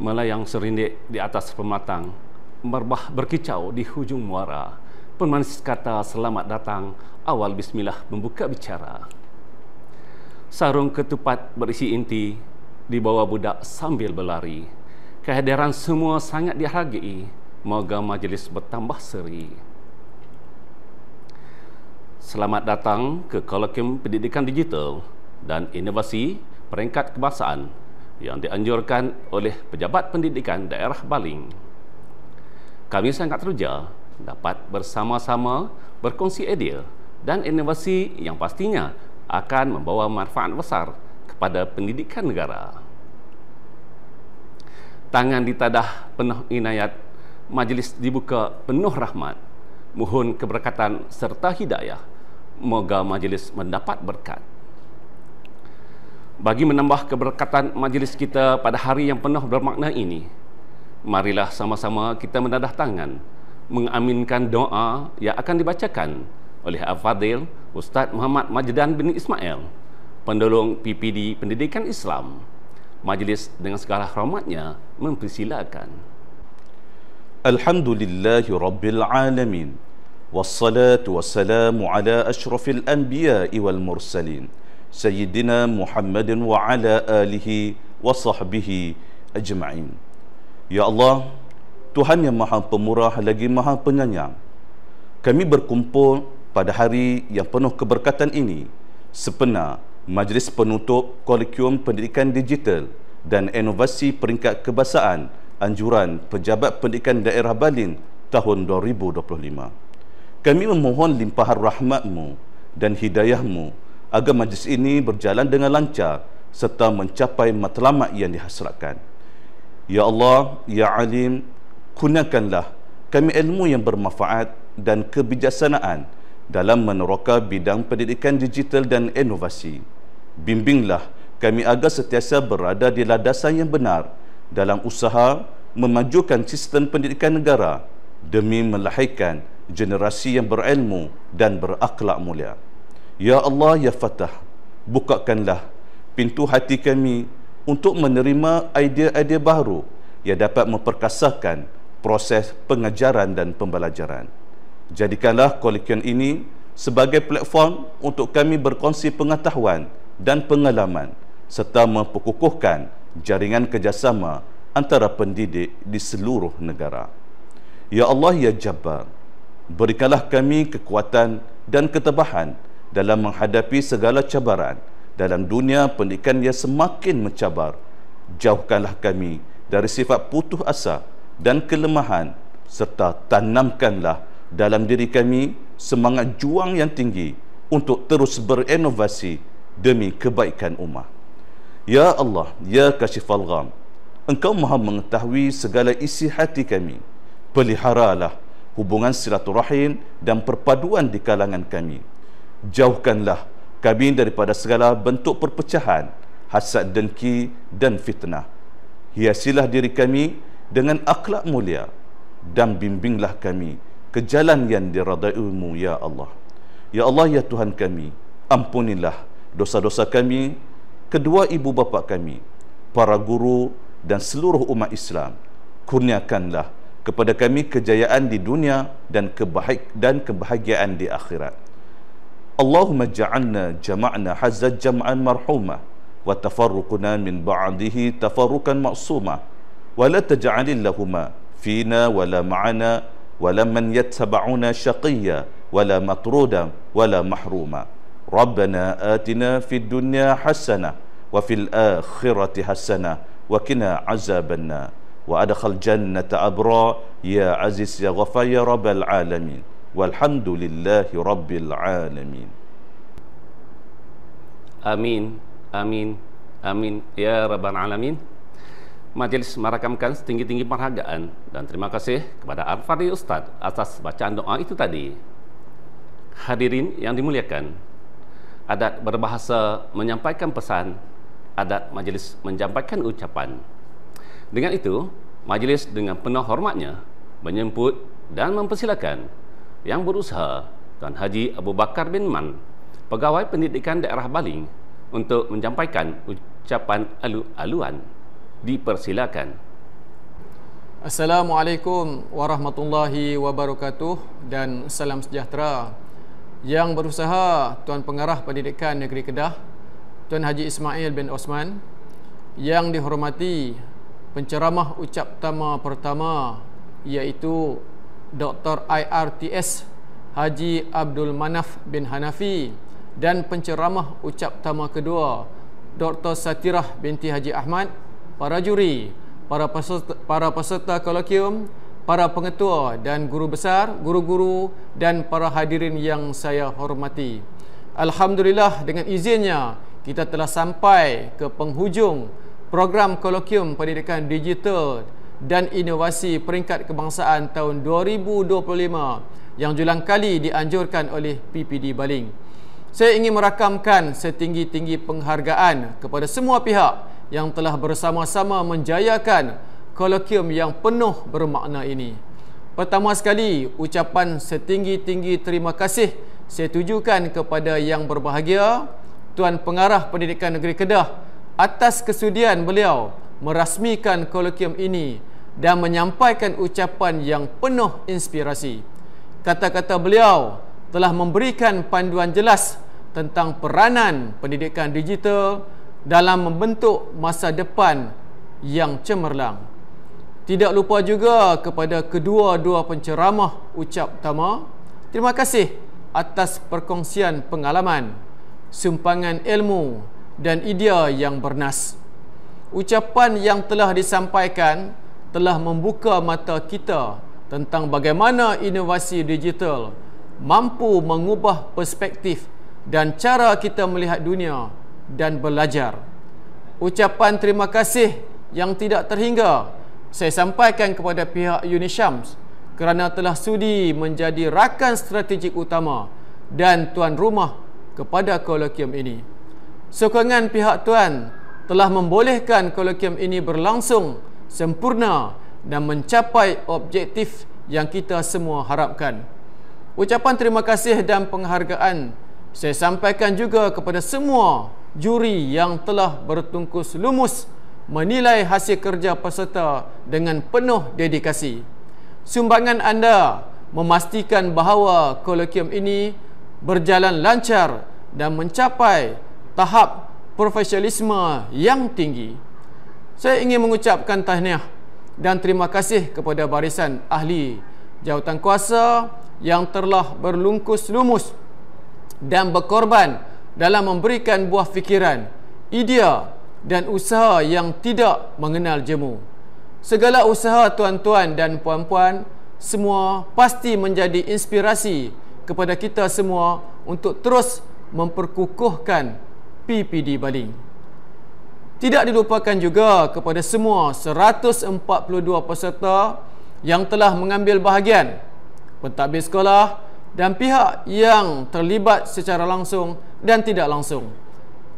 melayang serindik di atas pematang, merbah berkicau di hujung muara. Pemanis kata selamat datang, awal bismillah membuka bicara. Sarung ketupat berisi inti dibawa budak sambil berlari. Kehadiran semua sangat dihargai, moga majlis bertambah seri. Selamat datang ke Kolokium Pendidikan Digital dan Inovasi Peringkat Kebangsaan yang dianjurkan oleh Pejabat Pendidikan Daerah Baling. Kami sangat teruja dapat bersama-sama berkongsi idea dan inovasi yang pastinya akan membawa manfaat besar kepada pendidikan negara. Tangan ditadah penuh inayat, majlis dibuka penuh rahmat, mohon keberkatan serta hidayah, moga majlis mendapat berkat. Bagi menambah keberkatan majlis kita pada hari yang penuh bermakna ini, marilah sama-sama kita menadah tangan, mengaminkan doa yang akan dibacakan oleh Al-Fadhil Ustaz Muhammad Majdan bin Ismail, pendulung PPD Pendidikan Islam. Majlis dengan segala hormatnya mempersilakan. Alhamdulillahi Rabbil Alamin, wassalatu wassalamu ala ashrafil anbiya'i wal mursalin, Sayyidina Muhammadin wa ala alihi wa sahbihi ajma'in. Ya Allah, Tuhan yang Maha Pemurah lagi Maha Penyayang, kami berkumpul pada hari yang penuh keberkatan ini sepenuh Majlis Penutup Kolokium Pendidikan Digital dan Inovasi Peringkat Kebangsaan Anjuran Pejabat Pendidikan Daerah Baling tahun 2025. Kami memohon limpahan rahmat-Mu dan hidayah-Mu agar majlis ini berjalan dengan lancar serta mencapai matlamat yang dihasratkan. Ya Allah, Ya Alim, kurniakanlah kami ilmu yang bermanfaat dan kebijaksanaan dalam meneroka bidang pendidikan digital dan inovasi. Bimbinglah kami agar sentiasa berada di landasan yang benar dalam usaha memajukan sistem pendidikan negara demi melahirkan generasi yang berilmu dan berakhlak mulia. Ya Allah, Ya Fatah, bukakanlah pintu hati kami untuk menerima idea-idea baru yang dapat memperkasakan proses pengajaran dan pembelajaran. Jadikanlah Kolokium ini sebagai platform untuk kami berkongsi pengetahuan dan pengalaman serta memperkukuhkan jaringan kerjasama antara pendidik di seluruh negara. Ya Allah, Ya Jabbar, berikanlah kami kekuatan dan ketabahan dalam menghadapi segala cabaran dalam dunia pendidikan yang semakin mencabar. Jauhkanlah kami dari sifat putus asa dan kelemahan serta tanamkanlah dalam diri kami semangat juang yang tinggi untuk terus berinovasi demi kebaikan ummah. Ya Allah, Ya Kashifal Gham, Engkau Maha mengetahui segala isi hati kami. Peliharalah hubungan silaturahim dan perpaduan di kalangan kami. Jauhkanlah kami daripada segala bentuk perpecahan, hasad dengki dan fitnah. Hiasilah diri kami dengan akhlak mulia dan bimbinglah kami ke jalan yang diradai-Mu, Ya Allah. Ya Allah, Ya Tuhan kami, ampunilah dosa-dosa kami, kedua ibu bapa kami, para guru dan seluruh umat Islam. Kurniakanlah kepada kami kejayaan di dunia dan kebahagiaan di akhirat. Allahumma ja'alna jama'na hazza jam'an marhumah wa tafarruquna min ba'dihi tafarruqan ma'sumah wa la taj'alillahuma fina wa la ma'ana wa la man yattaba'una shaqiyya wa la matruda wa la mahruma. Rabbana atina fid dunya hasanah wa fil akhirati hasanah wa qina azabannar wa adkhil jannata abra ya aziz ya ghafar ya rabbal alamin. Walhamdulillahi Rabbil Alamin. Amin, amin, amin ya Rabbal Alamin. Majlis merakamkan setinggi-tinggi penghargaan dan terima kasih kepada Al-Fadhil Ustaz atas bacaan doa itu tadi. Hadirin yang dimuliakan, adat berbahasa menyampaikan pesan, adat majlis menyampaikan ucapan. Dengan itu, majlis dengan penuh hormatnya menyemput dan mempersilakan Yang Berusaha Tuan Haji Abu Bakar bin Man, Pegawai Pendidikan Daerah Baling, untuk menyampaikan ucapan alu-aluan. Dipersilakan. Assalamualaikum warahmatullahi wabarakatuh dan salam sejahtera. Yang berusaha Tuan Pengarah Pendidikan Negeri Kedah, Tuan Haji Ismail bin Osman. Yang dihormati penceramah ucap tama pertama, iaitu Dr. IRTS Haji Abdul Manaf bin Hanafi, dan penceramah ucap tama kedua Dr. Satirah binti Haji Ahmad, para juri, para peserta kolokium, para pengetua dan guru besar, guru-guru dan para hadirin yang saya hormati. Alhamdulillah, dengan izinnya kita telah sampai ke penghujung program kolokium pendidikan digital dan inovasi peringkat kebangsaan tahun 2025 yang julang kali dianjurkan oleh PPD Baling. Saya ingin merakamkan setinggi-tinggi penghargaan kepada semua pihak yang telah bersama-sama menjayakan kolokium yang penuh bermakna ini. Pertama sekali, ucapan setinggi-tinggi terima kasih saya tujukan kepada yang berbahagia Tuan Pengarah Pendidikan Negeri Kedah atas kesudian beliau merasmikan kolokium ini dan menyampaikan ucapan yang penuh inspirasi. Kata-kata beliau telah memberikan panduan jelas tentang peranan pendidikan digital dalam membentuk masa depan yang cemerlang. Tidak lupa juga kepada kedua-dua penceramah ucap tama, terima kasih atas perkongsian pengalaman, sumpangan ilmu dan idea yang bernas. Ucapan yang telah disampaikan telah membuka mata kita tentang bagaimana inovasi digital mampu mengubah perspektif dan cara kita melihat dunia dan belajar. Ucapan terima kasih yang tidak terhingga saya sampaikan kepada pihak Unisyams kerana telah sudi menjadi rakan strategik utama dan tuan rumah kepada kolokium ini. Sokongan pihak tuan telah membolehkan kolokium ini berlangsung sempurna dan mencapai objektif yang kita semua harapkan. Ucapan terima kasih dan penghargaan saya sampaikan juga kepada semua juri yang telah bertungkus lumus menilai hasil kerja peserta dengan penuh dedikasi. Sumbangan anda memastikan bahawa kolokium ini berjalan lancar dan mencapai tahap profesionalisme yang tinggi. Saya ingin mengucapkan tahniah dan terima kasih kepada barisan ahli jawatan kuasa yang telah berlungkus lumus dan berkorban dalam memberikan buah fikiran, idea dan usaha yang tidak mengenal jemu. Segala usaha tuan-tuan dan puan-puan semua pasti menjadi inspirasi kepada kita semua untuk terus memperkukuhkan PPD Baling. Tidak dilupakan juga kepada semua 142 peserta yang telah mengambil bahagian, pentadbir sekolah dan pihak yang terlibat secara langsung dan tidak langsung.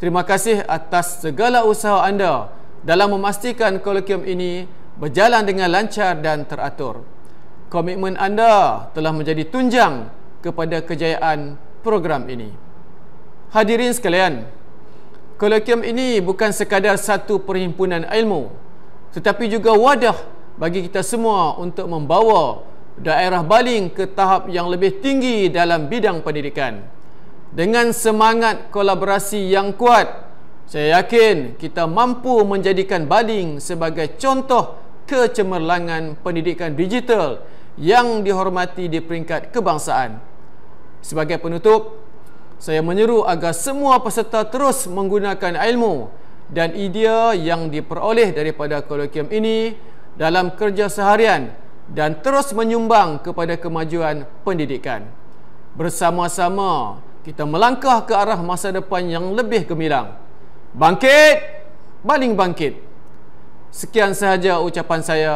Terima kasih atas segala usaha anda dalam memastikan kolokium ini berjalan dengan lancar dan teratur. Komitmen anda telah menjadi tunjang kepada kejayaan program ini. Hadirin sekalian, kolokium ini bukan sekadar satu perhimpunan ilmu, tetapi juga wadah bagi kita semua untuk membawa daerah Baling ke tahap yang lebih tinggi dalam bidang pendidikan. Dengan semangat kolaborasi yang kuat, saya yakin kita mampu menjadikan Baling sebagai contoh kecemerlangan pendidikan digital yang dihormati di peringkat kebangsaan. Sebagai penutup, saya menyeru agar semua peserta terus menggunakan ilmu dan idea yang diperoleh daripada kolokium ini dalam kerja seharian dan terus menyumbang kepada kemajuan pendidikan. Bersama-sama kita melangkah ke arah masa depan yang lebih gemilang. Bangkit, Baling bangkit. Sekian sahaja ucapan saya.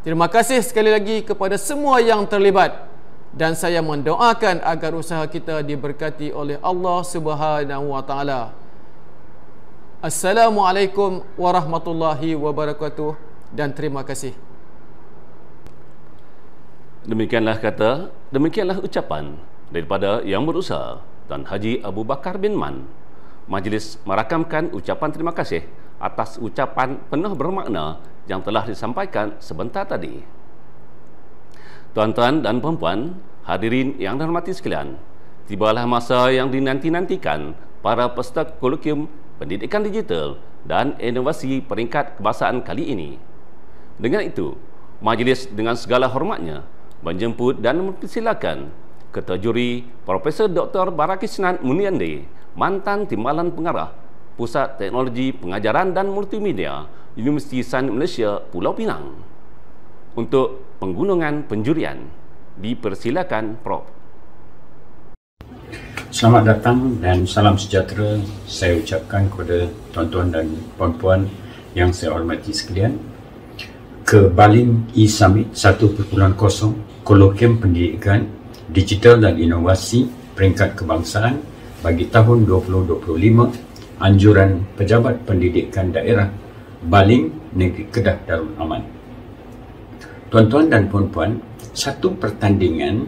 Terima kasih sekali lagi kepada semua yang terlibat dan saya mendoakan agar usaha kita diberkati oleh Allah Subhanahu wa taala. Assalamualaikum warahmatullahi wabarakatuh dan terima kasih. Demikianlah ucapan daripada Yang Berusaha Tuan Haji Abu Bakar bin Man. Majlis merakamkan ucapan terima kasih atas ucapan penuh bermakna yang telah disampaikan sebentar tadi. Tuan-tuan dan puan-puan, hadirin yang dihormati sekalian, tibalah masa yang dinanti-nantikan para peserta kolokium pendidikan digital dan inovasi peringkat kebangsaan kali ini. Dengan itu, majlis dengan segala hormatnya menjemput dan mempersilakan Ketua Juri Profesor Dr. Barakisnan Muniandi, mantan Timbalan Pengarah Pusat Teknologi Pengajaran dan Multimedia Universiti Sains Malaysia Pulau Pinang untuk penggunungan penjurian. Dipersilakan, Prof. Selamat datang dan salam sejahtera saya ucapkan kepada tuan-tuan dan puan-puan yang saya hormati sekalian ke Baling E-Summit 1.0 Kolokium Pendidikan Digital dan Inovasi Peringkat Kebangsaan bagi tahun 2025 Anjuran Pejabat Pendidikan Daerah Baling Negeri Kedah Darul Aman. Tuan-tuan dan puan-puan, satu pertandingan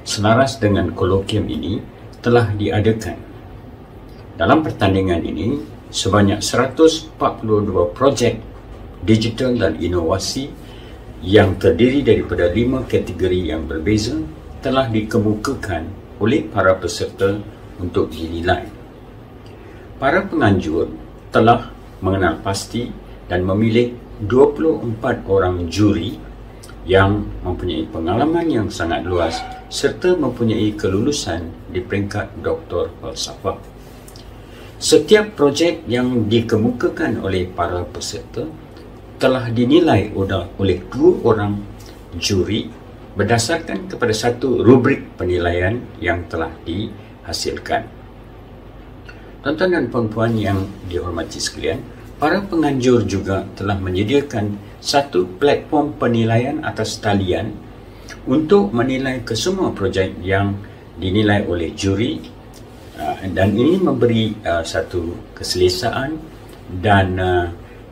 selaras dengan kolokium ini telah diadakan. Dalam pertandingan ini, sebanyak 142 projek digital dan inovasi yang terdiri daripada 5 kategori yang berbeza telah dikemukakan oleh para peserta untuk dinilai. Para penganjur telah mengenal pasti dan memilih 24 orang juri yang mempunyai pengalaman yang sangat luas serta mempunyai kelulusan di peringkat Doktor Falsafah. Setiap projek yang dikemukakan oleh para peserta telah dinilai oleh 2 orang juri berdasarkan kepada satu rubrik penilaian yang telah dihasilkan. Tuan-tuan dan puan-puan yang dihormati sekalian, para penganjur juga telah menyediakan satu platform penilaian atas talian untuk menilai kesemua projek yang dinilai oleh juri, dan ini memberi satu keselesaan dan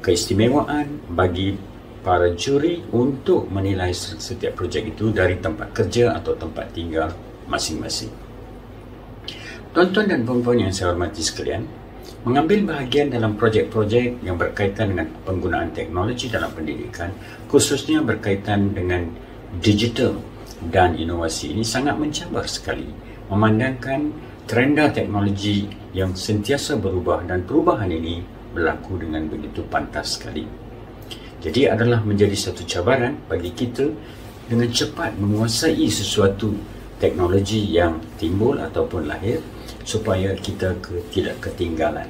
keistimewaan bagi para juri untuk menilai setiap projek itu dari tempat kerja atau tempat tinggal masing-masing. Tuan-tuan dan puan-puan yang saya hormati sekalian, mengambil bahagian dalam projek-projek yang berkaitan dengan penggunaan teknologi dalam pendidikan, khususnya berkaitan dengan digital dan inovasi ini sangat mencabar sekali, memandangkan trenda teknologi yang sentiasa berubah dan perubahan ini berlaku dengan begitu pantas sekali. Jadi adalah menjadi satu cabaran bagi kita dengan cepat menguasai sesuatu teknologi yang timbul ataupun lahir supaya kita tidak ketinggalan.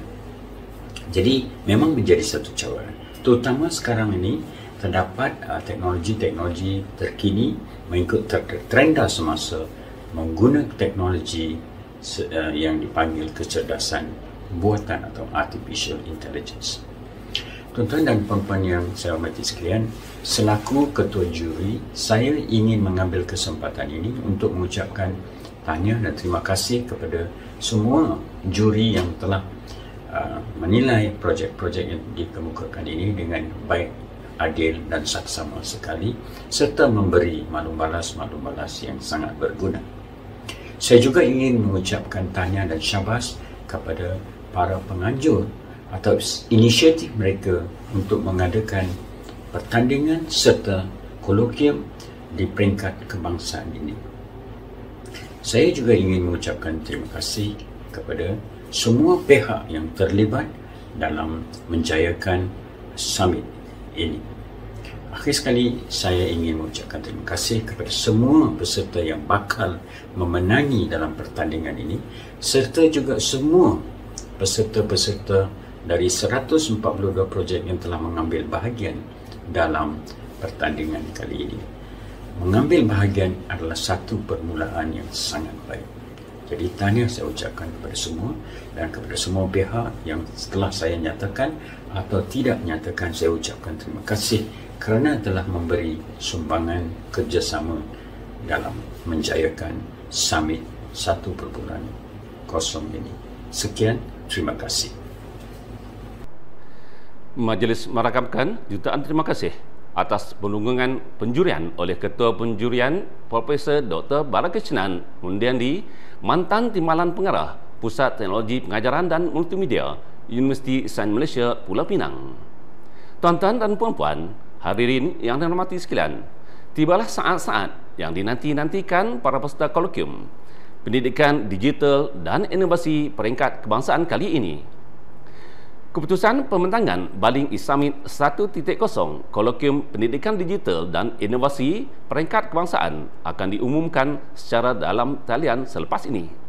Jadi memang menjadi satu cabaran. Terutama sekarang ini terdapat teknologi-teknologi terkini mengikut trenda semasa menggunakan teknologi yang dipanggil kecerdasan buatan atau artificial intelligence. Tuan-tuan dan puan-puan yang saya hormati sekalian, selaku ketua juri, saya ingin mengambil kesempatan ini untuk mengucapkan tahniah dan terima kasih kepada semua juri yang telah menilai projek-projek yang dikemukakan ini dengan baik, adil dan saksama sekali, serta memberi maklum balas yang sangat berguna. Saya juga ingin mengucapkan tahniah dan syabas kepada para penganjur atau inisiatif mereka untuk mengadakan pertandingan serta kolokium di peringkat kebangsaan ini. Saya juga ingin mengucapkan terima kasih kepada semua pihak yang terlibat dalam menjayakan summit ini. Akhir sekali, saya ingin mengucapkan terima kasih kepada semua peserta yang bakal memenangi dalam pertandingan ini, serta juga semua peserta-peserta dari 142 projek yang telah mengambil bahagian dalam pertandingan kali ini. Mengambil bahagian adalah satu permulaan yang sangat baik. Jadi tahniah saya ucapkan kepada semua dan kepada semua pihak yang setelah saya nyatakan atau tidak nyatakan, saya ucapkan terima kasih kerana telah memberi sumbangan kerjasama dalam menjayakan Summit 1.0 ini. Sekian, terima kasih. Majlis merakamkan jutaan terima kasih atas penunggangan penjurian oleh Ketua Penjurian Profesor Dr. Barakisnan Muniandi, mantan Timbalan Pengarah Pusat Teknologi Pengajaran dan Multimedia Universiti Sains Malaysia, Pulau Pinang. Tuan-tuan dan puan-puan, hadirin yang dirahmati sekalian, tibalah saat-saat yang dinanti-nantikan para peserta kolokium Pendidikan Digital dan Inovasi Peringkat Kebangsaan kali ini. Keputusan pembentangan Baling E-Summit 1.0 Kolokium Pendidikan Digital dan Inovasi Peringkat Kebangsaan akan diumumkan secara dalam talian selepas ini.